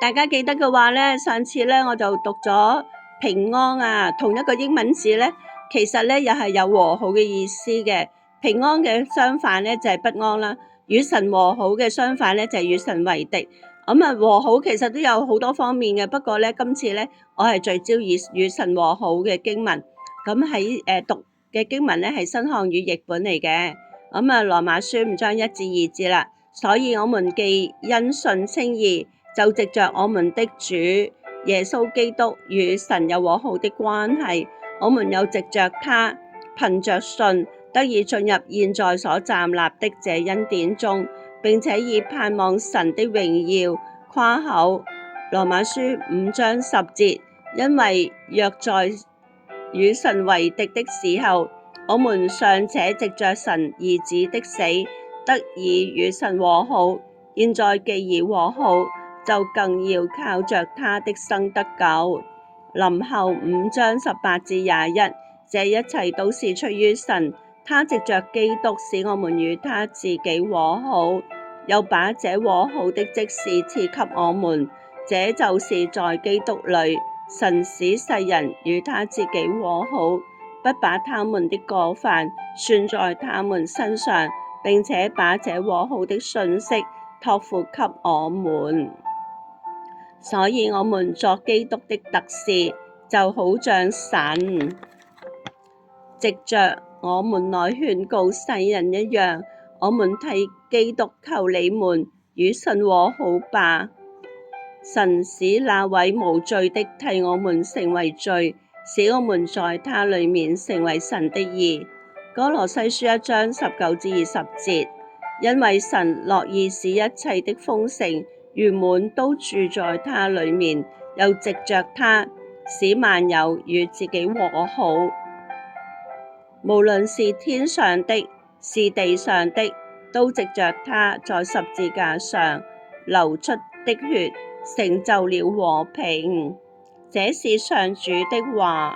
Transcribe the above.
大家記得嘅話咧，上次咧我就讀咗平安啊，同一個英文字咧，其實咧又係有和好嘅意思嘅。平安嘅相反咧就係不安啦，與神和好嘅相反咧就係與神為敵。和好其實都有好多方面嘅，不過咧今次咧我係聚焦以與神和好嘅經文。咁喺讀嘅經文咧係新漢語譯本嚟嘅。羅馬書5章1至2節啦。所以我們既因信稱義，就藉着我們的主耶穌基督與神有和好的關係，我們又藉着他憑着信得以進入現在所站立的這恩典中，並且以盼望神的榮耀誇口。羅馬書5章10節，因為若在與神為敵的時候，我們尚且藉着神兒子的死得以與神和好，現在既已和好，就更要靠着他的生得救。林後5章18至21，這一切都是出於神，他藉着基督使我們與他自己和好，又把這和好的職事賜給我們。這就是在基督裏，神使世人與他自己和好，不把他們的過犯算在他們身上，並且把這和好的信息託付給我們。所以我們作基督的特使，就好像神藉着我們來勸告世人一樣。我們替基督求你們與神和好吧。神使那位無罪的替我們成為罪，使我們在他裡面成為神的義。歌羅西書1章19至20節，因為神樂意使一切的豐盛圓滿都住在他裡面，又藉着他使萬有與自己和好。無論是天上的，是地上的，都藉着他在十字架上流出的血，成就了和平。這是上主的話。